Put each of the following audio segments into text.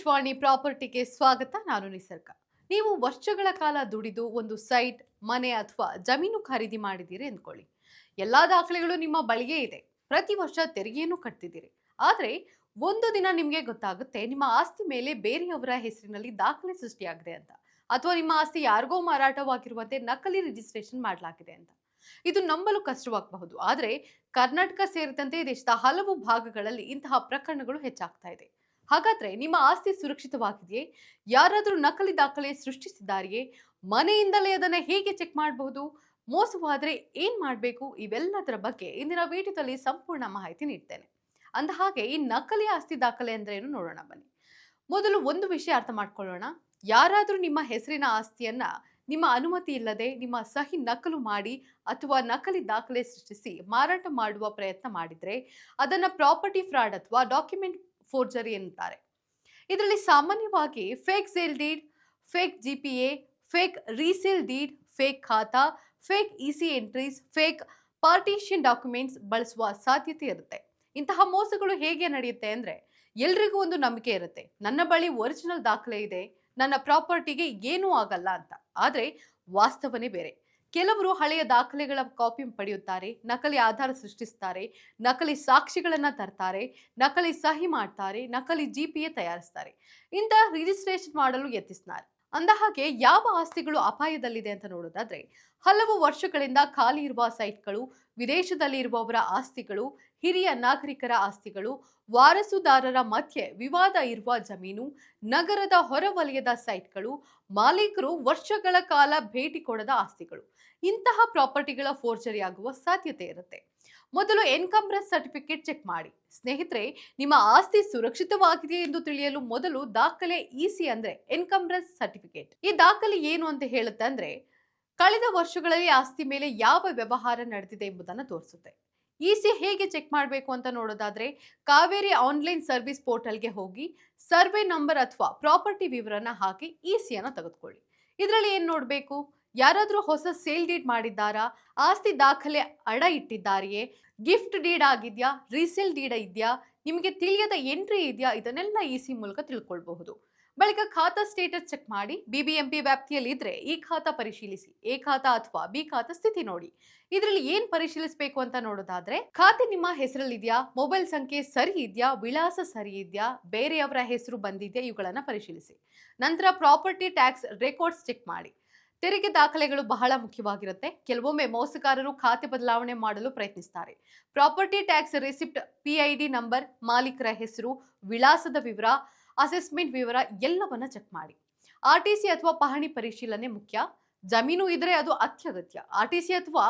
ಆಕಾಶವಾಣಿ ಪ್ರಾಪರ್ಟಿಗೆ ಸ್ವಾಗತ. ನಾನು ನಿಸರ್ಗ. ನೀವು ವರ್ಷಗಳ ಕಾಲ ದುಡಿದು ಒಂದು ಸೈಟ್, ಮನೆ ಅಥವಾ ಜಮೀನು ಖರೀದಿ ಮಾಡಿದ್ದೀರಿ ಅಂದ್ಕೊಳ್ಳಿ. ಎಲ್ಲಾ ದಾಖಲೆಗಳು ನಿಮ್ಮ ಬಳಿಯೇ ಇದೆ. ಪ್ರತಿ ವರ್ಷ ತೆರಿಗೆಯನ್ನು ಕಟ್ತಿದ್ದೀರಿ. ಆದ್ರೆ ಒಂದು ದಿನ ನಿಮಗೆ ಗೊತ್ತಾಗುತ್ತೆ ನಿಮ್ಮ ಆಸ್ತಿ ಮೇಲೆ ಬೇರೆಯವರ ಹೆಸರಿನಲ್ಲಿ ದಾಖಲೆ ಸೃಷ್ಟಿಯಾಗಿದೆ ಅಂತ, ಅಥವಾ ನಿಮ್ಮ ಆಸ್ತಿ ಯಾರಿಗೋ ಮಾರಾಟವಾಗಿರುವಂತೆ ನಕಲಿ ರಿಜಿಸ್ಟ್ರೇಷನ್ ಮಾಡಲಾಗಿದೆ ಅಂತ. ಇದು ನಂಬಲು ಕಷ್ಟವಾಗಬಹುದು, ಆದ್ರೆ ಕರ್ನಾಟಕ ಸೇರಿದಂತೆ ದೇಶದ ಹಲವು ಭಾಗಗಳಲ್ಲಿ ಇಂತಹ ಪ್ರಕರಣಗಳು ಹೆಚ್ಚಾಗ್ತಾ ಇದೆ. ಹಾಗಾದ್ರೆ ನಿಮ್ಮ ಆಸ್ತಿ ಸುರಕ್ಷಿತವಾಗಿದೆಯೇ? ಯಾರಾದರೂ ನಕಲಿ ದಾಖಲೆ ಸೃಷ್ಟಿಸಿದ್ದಾರೆಯೇ? ಮನೆಯಿಂದಲೇ ಅದನ್ನ ಹೇಗೆ ಚೆಕ್ ಮಾಡಬಹುದು? ಮೋಸವಾದ್ರೆ ಏನ್ ಮಾಡಬೇಕು? ಇವೆಲ್ಲದರ ಬಗ್ಗೆ ಇಂದಿನ ವಿಡಿಯೋದಲ್ಲಿ ಸಂಪೂರ್ಣ ಮಾಹಿತಿ ನೀಡ್ತೇನೆ. ಅಂದ ಹಾಗೆ ಈ ನಕಲಿ ಆಸ್ತಿ ದಾಖಲೆ ಅಂದ್ರೆ ಏನು ನೋಡೋಣ ಬನ್ನಿ. ಮೊದಲು ಒಂದು ವಿಷಯ ಅರ್ಥ ಮಾಡ್ಕೊಳ್ಳೋಣ. ಯಾರಾದರೂ ನಿಮ್ಮ ಹೆಸರಿನ ಆಸ್ತಿಯನ್ನ ನಿಮ್ಮ ಅನುಮತಿ ಇಲ್ಲದೆ ನಿಮ್ಮ ಸಹಿ ನಕಲು ಮಾಡಿ ಅಥವಾ ನಕಲಿ ದಾಖಲೆ ಸೃಷ್ಟಿಸಿ ಮಾರಾಟ ಮಾಡುವ ಪ್ರಯತ್ನ ಮಾಡಿದ್ರೆ ಅದನ್ನ ಪ್ರಾಪರ್ಟಿ ಫ್ರಾಡ್ ಅಥವಾ ಡಾಕ್ಯುಮೆಂಟ್ ಫೋರ್ಜರಿ ಎನ್ನುತ್ತಾರೆ. ಇದರಲ್ಲಿ ಸಾಮಾನ್ಯವಾಗಿ fake sale deed, fake GPA, fake resale deed, fake khata, fake EC entries, fake partition documents ಬಳಸುವ ಸಾಧ್ಯತೆ ಇರುತ್ತೆ. ಇಂತಹ ಮೋಸಗಳು ಹೇಗೆ ನಡೆಯುತ್ತೆ ಅಂದ್ರೆ, ಎಲ್ರಿಗೂ ಒಂದು ನಂಬಿಕೆ ಇರುತ್ತೆ, ನನ್ನ ಬಳಿ ಒರಿಜಿನಲ್ ದಾಖಲೆ ಇದೆ, ನನ್ನ ಪ್ರಾಪರ್ಟಿಗೆ ಏನೂ ಆಗಲ್ಲ ಅಂತ. ಆದ್ರೆ ವಾಸ್ತವನೇ ಬೇರೆ. ಕೆಲವರು ಹಳೆಯ ದಾಖಲೆಗಳ ಕಾಪಿ ಪಡೆಯುತ್ತಾರೆ, ನಕಲಿ ಆಧಾರ ಸೃಷ್ಟಿಸ್ತಾರೆ, ನಕಲಿ ಸಾಕ್ಷಿಗಳನ್ನ ತರ್ತಾರೆ, ನಕಲಿ ಸಹಿ ಮಾಡ್ತಾರೆ, ನಕಲಿ ಜಿಪಿಎ ತಯಾರಿಸ್ತಾರೆ. ಇಂಥ ರಿಜಿಸ್ಟ್ರೇಷನ್ ಮಾಡಲು ಯತ್ನಿಸ್ತಾರೆ. ಅಂದಹಾಗೆ ಯಾವ ಆಸ್ತಿಗಳು ಅಪಾಯದಲ್ಲಿದೆ ಅಂತ ನೋಡೋದಾದ್ರೆ, ಹಲವು ವರ್ಷಗಳಿಂದ ಖಾಲಿ ಇರುವ ಸೈಟ್ಗಳು, ವಿದೇಶದಲ್ಲಿ ಇರುವವರ ಆಸ್ತಿಗಳು, ಹಿರಿಯ ನಾಗರಿಕರ ಆಸ್ತಿಗಳು, ವಾರಸುದಾರರ ಮಧ್ಯೆ ವಿವಾದ ಇರುವ ಜಮೀನು, ನಗರದ ಹೊರವಲಯದ ಸೈಟ್ಗಳು, ಮಾಲೀಕರು ವರ್ಷಗಳ ಕಾಲ ಭೇಟಿ ಕೊಡದ ಆಸ್ತಿಗಳು. ಇಂತಹ ಪ್ರಾಪರ್ಟಿಗಳ ಫೋರ್ಜರಿ ಆಗುವ ಸಾಧ್ಯತೆ ಇರುತ್ತೆ. ಮೊದಲು ಎನ್ಕಂಬ್ರೆನ್ಸ್ ಸರ್ಟಿಫಿಕೇಟ್ ಚೆಕ್ ಮಾಡಿ. ಸ್ನೇಹಿತರೆ, ನಿಮ್ಮ ಆಸ್ತಿ ಸುರಕ್ಷಿತವಾಗಿದೆ ಎಂದು ತಿಳಿಯಲು ಮೊದಲು ದಾಖಲೆ ಇಸಿ ಅಂದ್ರೆ ಎನ್ಕಂಬ್ರೆನ್ಸ್ ಸರ್ಟಿಫಿಕೇಟ್. ಈ ದಾಖಲೆ ಏನು ಅಂತ ಹೇಳುತ್ತೆ ಅಂದ್ರೆ, ಕಳೆದ ವರ್ಷಗಳಲ್ಲಿ ಆಸ್ತಿ ಮೇಲೆ ಯಾವ ವ್ಯವಹಾರ ನಡೆದಿದೆ ಎಂಬುದನ್ನು ತೋರಿಸುತ್ತೆ. ಇಸಿ ಹೇಗೆ ಚೆಕ್ ಮಾಡಬೇಕು ಅಂತ ನೋಡೋದಾದ್ರೆ, ಕಾವೇರಿ ಆನ್ಲೈನ್ ಸರ್ವಿಸ್ ಪೋರ್ಟಲ್ಗೆ ಹೋಗಿ ಸರ್ವೆ ನಂಬರ್ ಅಥವಾ ಪ್ರಾಪರ್ಟಿ ವಿವರನ ಹಾಕಿ ಇಸಿಯನ್ನು ತೆಗೆದುಕೊಳ್ಳಿ. ಇದರಲ್ಲಿ ಏನ್ ನೋಡಬೇಕು? ಯಾರಾದರೂ ಹೊಸ ಸೇಲ್ ಡೀಡ್ ಮಾಡಿದ್ದಾರಾ? ಆಸ್ತಿ ದಾಖಲೆ ಅಡ ಇಟ್ಟಿದ್ದಾರೆಯೇ? ಗಿಫ್ಟ್ ಡೀಡ್ ಆಗಿದ್ಯಾ? ರೀಸೇಲ್ ಡೀಡ್ ಇದೆಯಾ? ನಿಮಗೆ ತಿಳಿಯದ ಎಂಟ್ರಿ ಇದೆಯಾ? ಇದನ್ನೆಲ್ಲ ಇಸಿ ಮೂಲಕ ತಿಳ್ಕೊಳ್ಬಹುದು. ಬಳಿಕ ಖಾತಾ ಸ್ಟೇಟಸ್ ಚೆಕ್ ಮಾಡಿ. ಬಿಬಿಎಂಪಿ ವ್ಯಾಪ್ತಿಯಲ್ಲಿ ಇದ್ರೆ ಈ ಖಾತಾ ಪರಿಶೀಲಿಸಿ. ಎ ಖಾತಾ ಅಥವಾ ಬಿ ಖಾತಾ ಸ್ಥಿತಿ ನೋಡಿ. ಇದರಲ್ಲಿ ಏನ್ ಪರಿಶೀಲಿಸಬೇಕು ಅಂತ ನೋಡೋದಾದ್ರೆ, ಖಾತೆ ನಿಮ್ಮ ಹೆಸರಲ್ಲಿದೆಯಾ? ಮೊಬೈಲ್ ಸಂಖ್ಯೆ ಸರಿ ಇದೆಯಾ? ವಿಳಾಸ ಸರಿ ಇದೆಯಾ? ಬೇರೆಯವರ ಹೆಸರು ಬಂದಿದೆಯಾ? ಇವುಗಳನ್ನ ಪರಿಶೀಲಿಸಿ. ನಂತರ ಪ್ರಾಪರ್ಟಿ ಟ್ಯಾಕ್ಸ್ ರೆಕಾರ್ಡ್ಸ್ ಚೆಕ್ ಮಾಡಿ. ತೆರಿಗೆ ದಾಖಲೆಗಳು ಬಹಳ ಮುಖ್ಯವಾಗಿರುತ್ತೆ. ಕೆಲವೊಮ್ಮೆ ಮೋಸಗಾರರು ಖಾತೆ ಬದಲಾವಣೆ ಮಾಡಲು ಪ್ರಯತ್ನಿಸ್ತಾರೆ. ಪ್ರಾಪರ್ಟಿ ಟ್ಯಾಕ್ಸ್ ರಿಸಿಪ್ಟ್, ಪಿಐಡಿ ನಂಬರ್, ಮಾಲೀಕರ ಹೆಸರು, ವಿಳಾಸದ ವಿವರ, ಅಸೆಸ್ಮೆಂಟ್ ವಿವರ ಎಲ್ಲವನ್ನ ಚೆಕ್ ಮಾಡಿ. ಆರ್ಟಿಸಿ ಅಥವಾ ಪಹಣಿ ಪರಿಶೀಲನೆ ಮುಖ್ಯ. ಜಮೀನು ಇದ್ರೆ ಅದು ಅತ್ಯಗತ್ಯ. ಆರ್ಟಿಸಿ ಅಥವಾ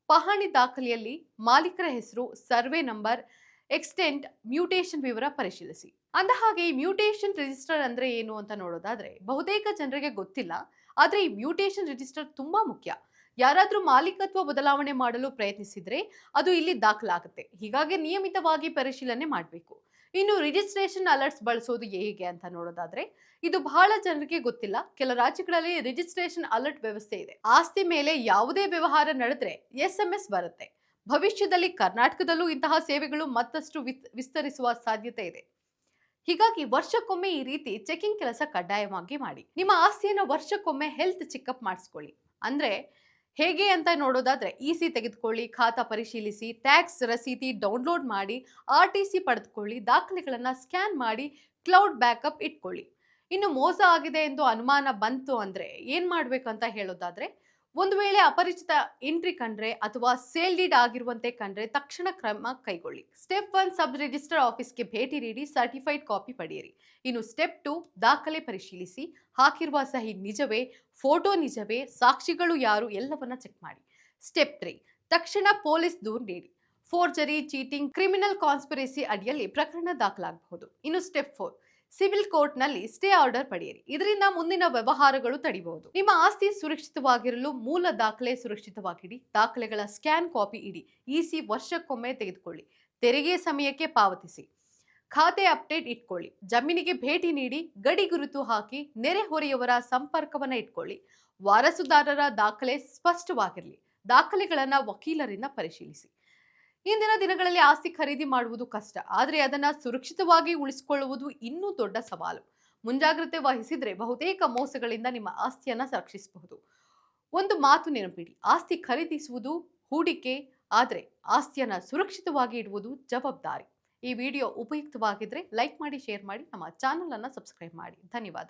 ಪಹಣಿ ದಾಖಲೆಯಲ್ಲಿ ಮಾಲೀಕರ ಹೆಸರು, ಸರ್ವೆ ನಂಬರ್, ಎಕ್ಸ್ಟೆಂಟ್, ಮ್ಯೂಟೇಷನ್ ವಿವರ ಪರಿಶೀಲಿಸಿ. ಅಂದಹಾಗೆ ಈ ಮ್ಯೂಟೇಷನ್ ರಿಜಿಸ್ಟರ್ ಅಂದ್ರೆ ಏನು ಅಂತ ನೋಡೋದಾದ್ರೆ, ಬಹುತೇಕ ಜನರಿಗೆ ಗೊತ್ತಿಲ್ಲ. ಆದ್ರೆ ಈ ಮ್ಯೂಟೇಷನ್ ರಿಜಿಸ್ಟರ್ ತುಂಬಾ ಮುಖ್ಯ. ಯಾರಾದ್ರೂ ಮಾಲೀಕತ್ವ ಬದಲಾವಣೆ ಮಾಡಲು ಪ್ರಯತ್ನಿಸಿದ್ರೆ ಅದು ಇಲ್ಲಿ ದಾಖಲಾಗುತ್ತೆ. ಹೀಗಾಗಿ ನಿಯಮಿತವಾಗಿ ಪರಿಶೀಲನೆ ಮಾಡಬೇಕು. ಇನ್ನು ರಿಜಿಸ್ಟ್ರೇಷನ್ ಅಲರ್ಟ್ಸ್ ಬಳಸೋದು ಹೇಗೆ ಅಂತ ನೋಡೋದಾದ್ರೆ, ಇದು ಬಹಳ ಜನರಿಗೆ ಗೊತ್ತಿಲ್ಲ. ಕೆಲ ರಾಜ್ಯಗಳಲ್ಲಿ ರಿಜಿಸ್ಟ್ರೇಷನ್ ಅಲರ್ಟ್ ವ್ಯವಸ್ಥೆ ಇದೆ. ಆಸ್ತಿ ಮೇಲೆ ಯಾವುದೇ ವ್ಯವಹಾರ ನಡೆದ್ರೆ SMS ಬರುತ್ತೆ. ಭವಿಷ್ಯದಲ್ಲಿ ಕರ್ನಾಟಕದಲ್ಲೂ ಇಂತಹ ಸೇವೆಗಳು ಮತ್ತಷ್ಟು ವಿಸ್ತರಿಸುವ ಸಾಧ್ಯತೆ ಇದೆ. ಹೀಗಾಗಿ ವರ್ಷಕ್ಕೊಮ್ಮೆ ಈ ರೀತಿ ಚೆಕಿಂಗ್ ಕೆಲಸ ಕಡ್ಡಾಯವಾಗಿ ಮಾಡಿ. ನಿಮ್ಮ ಆಸ್ತಿಯನ್ನು ವರ್ಷಕ್ಕೊಮ್ಮೆ ಹೆಲ್ತ್ ಚೆಕ್ಅಪ್ ಮಾಡಿಸ್ಕೊಳ್ಳಿ. ಅಂದ್ರೆ ಹೇಗೆ ಅಂತ ನೋಡೋದಾದ್ರೆ, ಇಸಿ ತೆಗೆದುಕೊಳ್ಳಿ, ಖಾತಾ ಪರಿಶೀಲಿಸಿ, ಟ್ಯಾಕ್ಸ್ ರಸೀದಿ ಡೌನ್ಲೋಡ್ ಮಾಡಿ, ಆರ್ಟಿಸಿ ಪಡೆದುಕೊಳ್ಳಿ, ದಾಖಲೆಗಳನ್ನ ಸ್ಕ್ಯಾನ್ ಮಾಡಿ, ಕ್ಲೌಡ್ ಬ್ಯಾಕಪ್ ಇಟ್ಕೊಳ್ಳಿ. ಇನ್ನು ಮೋಸ ಆಗಿದೆ ಎಂದು ಅನುಮಾನ ಬಂತು ಅಂದ್ರೆ ಏನ್ ಮಾಡ್ಬೇಕು ಅಂತ ಹೇಳೋದಾದ್ರೆ, ಒಂದು ವೇಳೆ ಅಪರಿಚಿತ ಎಂಟ್ರಿ ಕಂಡ್ರೆ ಅಥವಾ ಸೇಲ್ ಡೀಡ್ ಆಗಿರುವಂತೆ ಕಂಡ್ರೆ ತಕ್ಷಣ ಕ್ರಮ ಕೈಗೊಳ್ಳಿ. ಸ್ಟೆಪ್ 1 ಸಬ್ ರಿಜಿಸ್ಟರ್ ಆಫೀಸ್ಗೆ ಭೇಟಿ ನೀಡಿ ಸರ್ಟಿಫೈಡ್ ಕಾಪಿ ಪಡೆಯಿರಿ. ಇನ್ನು ಸ್ಟೆಪ್ 2 ದಾಖಲೆ ಪರಿಶೀಲಿಸಿ. ಹಾಕಿರುವ ಸಹಿ ನಿಜವೇ, ಫೋಟೋ ನಿಜವೇ, ಸಾಕ್ಷಿಗಳು ಯಾರು ಎಲ್ಲವನ್ನ ಚೆಕ್ ಮಾಡಿ. ಸ್ಟೆಪ್ 3 ತಕ್ಷಣ ಪೊಲೀಸ್ ದೂರು ನೀಡಿ. ಫೋರ್ಜರಿ, ಚೀಟಿಂಗ್, ಕ್ರಿಮಿನಲ್ ಕಾನ್ಸ್ಪಿರಸಿ ಅಡಿಯಲ್ಲಿ ಪ್ರಕರಣ ದಾಖಲಾಗಬಹುದು. ಇನ್ನು ಸ್ಟೆಪ್ 4 ಸಿವಿಲ್ ಕೋರ್ಟ್ ನಲ್ಲಿ ಸ್ಟೇ ಆರ್ಡರ್ ಪಡೆಯಿರಿ. ಇದರಿಂದ ಮುಂದಿನ ವ್ಯವಹಾರಗಳು ತಡೆಯಬಹುದು. ನಿಮ್ಮ ಆಸ್ತಿ ಸುರಕ್ಷಿತವಾಗಿರಲು ಮೂಲ ದಾಖಲೆ ಸುರಕ್ಷಿತವಾಗಿಡಿ. ದಾಖಲೆಗಳ ಸ್ಕ್ಯಾನ್ ಕಾಪಿ ಇಡಿ. ಇಸಿ ವರ್ಷಕ್ಕೊಮ್ಮೆ ತೆಗೆದುಕೊಳ್ಳಿ. ತೆರಿಗೆ ಸಮಯಕ್ಕೆ ಪಾವತಿಸಿ. ಖಾತೆ ಅಪ್ಡೇಟ್ ಇಟ್ಕೊಳ್ಳಿ. ಜಮೀನಿಗೆ ಭೇಟಿ ನೀಡಿ. ಗಡಿ ಗುರುತು ಹಾಕಿ. ನೆರೆಹೊರೆಯವರ ಸಂಪರ್ಕವನ್ನ ಇಟ್ಕೊಳ್ಳಿ. ವಾರಸುದಾರರ ದಾಖಲೆ ಸ್ಪಷ್ಟವಾಗಿರಲಿ. ದಾಖಲೆಗಳನ್ನ ವಕೀಲರಿಂದ ಪರಿಶೀಲಿಸಿ. ಇಂದಿನ ದಿನಗಳಲ್ಲಿ ಆಸ್ತಿ ಖರೀದಿ ಮಾಡುವುದು ಕಷ್ಟ, ಆದರೆ ಅದನ್ನ ಸುರಕ್ಷಿತವಾಗಿ ಉಳಿಸಿಕೊಳ್ಳುವುದು ಇನ್ನೂ ದೊಡ್ಡ ಸವಾಲು. ಮುಂಜಾಗ್ರತೆ ವಹಿಸಿದ್ರೆ ಬಹುತೇಕ ಮೋಸಗಳಿಂದ ನಿಮ್ಮ ಆಸ್ತಿಯನ್ನ ರಕ್ಷಿಸಬಹುದು. ಒಂದು ಮಾತು ನೆನಪಿಡಿ, ಆಸ್ತಿ ಖರೀದಿಸುವುದು ಹೂಡಿಕೆ, ಆದರೆ ಆಸ್ತಿಯನ್ನ ಸುರಕ್ಷಿತವಾಗಿ ಇಡುವುದು ಜವಾಬ್ದಾರಿ. ಈ ವಿಡಿಯೋ ಉಪಯುಕ್ತವಾಗಿದ್ರೆ ಲೈಕ್ ಮಾಡಿ, ಶೇರ್ ಮಾಡಿ, ನಮ್ಮ ಚಾನೆಲ್ ಅನ್ನು ಸಬ್ಸ್ಕ್ರೈಬ್ ಮಾಡಿ. ಧನ್ಯವಾದ.